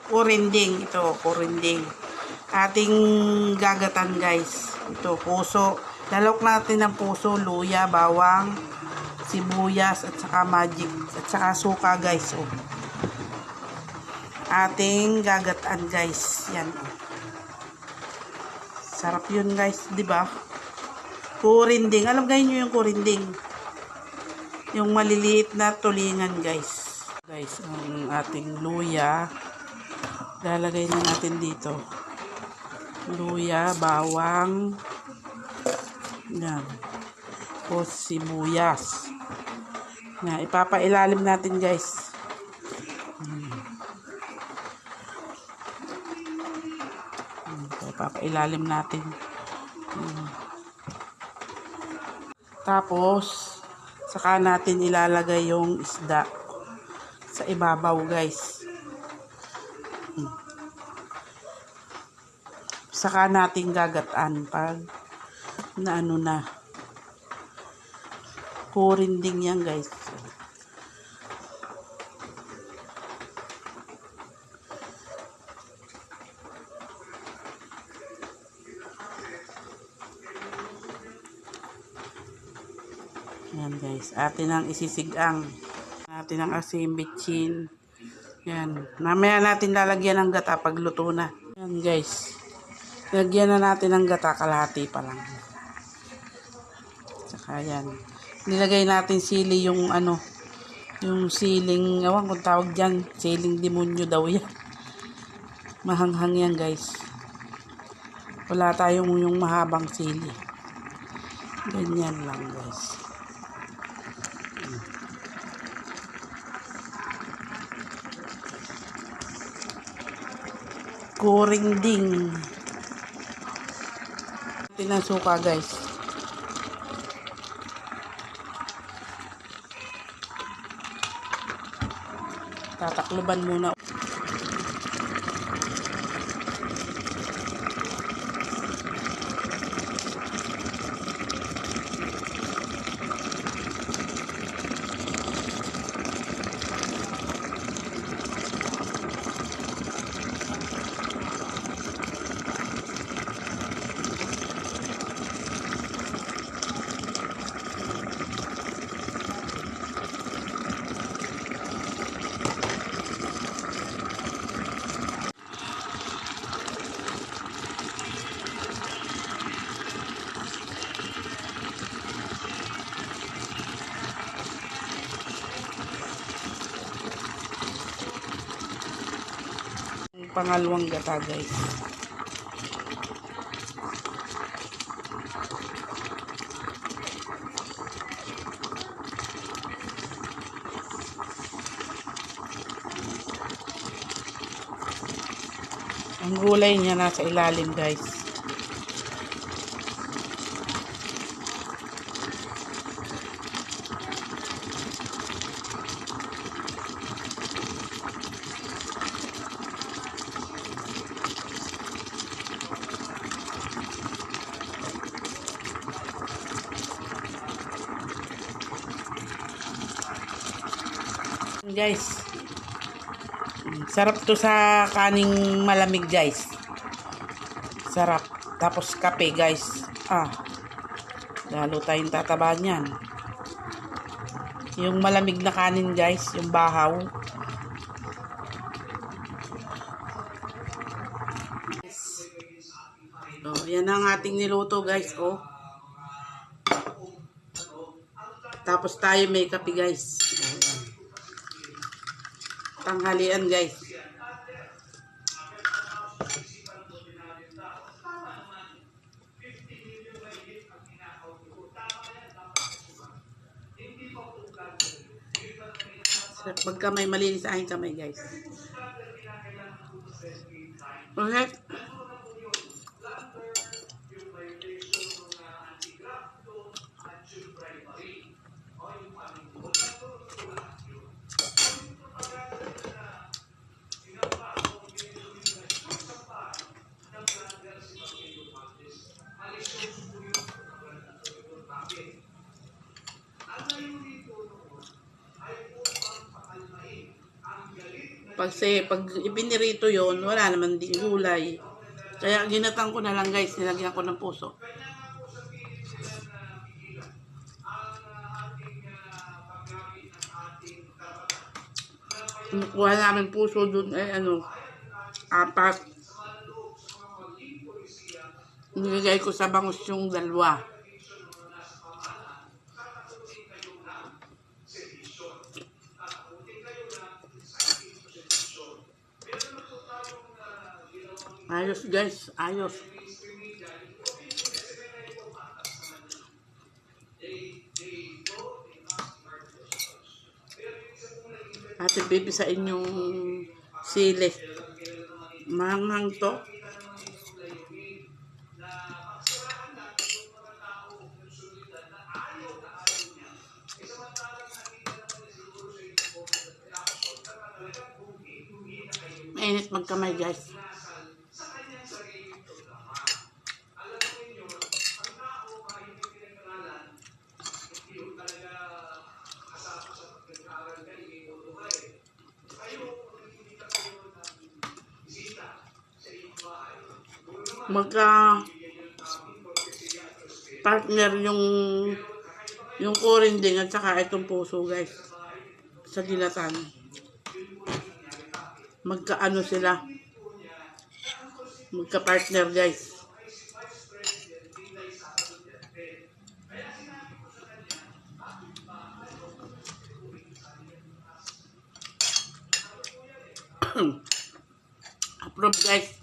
kurinding. Ito, kurinding. Ating gagatan guys. Ito, puso. Lalok natin ng puso, luya, bawang, sibuyas, at saka magic, at saka suka guys. Oh. Ating gagatan guys. Yan. Sarap yun guys, di ba? Kurinding. Alam kayo nyo yung kurinding? Yung maliliit na tulingan guys. Guys, ang ating luya. Lalagay na natin dito. Luya, bawang. Yan. O sibuyas. Yan. Ipapailalim natin guys. Ipapailalim natin. Tapos, saka natin ilalagay yung isda sa ibabaw guys. Saka natin gagataan pag na ano na. Kurinding yan guys. Yan guys. Atin ang isisigang. Atin ang asin, bitchin. Yan. Mamaya natin lalagyan ng gata pag luto na. Yan guys. Lagyan na natin ng gata, kalahati pa lang. Saka yan. Nilagay natin sili yung ano, yung siling, ewan kung tawag dyan, siling demonyo daw yan. Mahanghang yan guys. Wala tayong yung mahabang sili. Ganyan lang guys. Kurinding. Tinasuka guys. Tatakluban muna. Pangalawang gata guys. Ang gulay niya nasa ilalim guys. Guys, sarap to sa kaning malamig guys. Sarap. Tapos kape guys. Lalo tayong tataba niyan. Yung malamig na kanin guys, yung bahaw. Oh, yan ang ating niluto guys. Oh. Tapos tayo may kape guys. Tanghalian guys. Pagka may malinis sa aking kamay guys. Okay. Pag ipinirito yon wala naman din gulay. Kaya ginatang ko na lang guys, nilagyan ko ng puso. Nakuha namin puso dun ay apat. Nilagay ko sa bangus yung 2. Ayos guys, ayos. At ibibisain yung sili. Manghang to. Mainit magkamay guys. Magka partner yung corinding at saka itong puso guys sa ginatan. Magkaano sila, magka partner guys. Approve guys.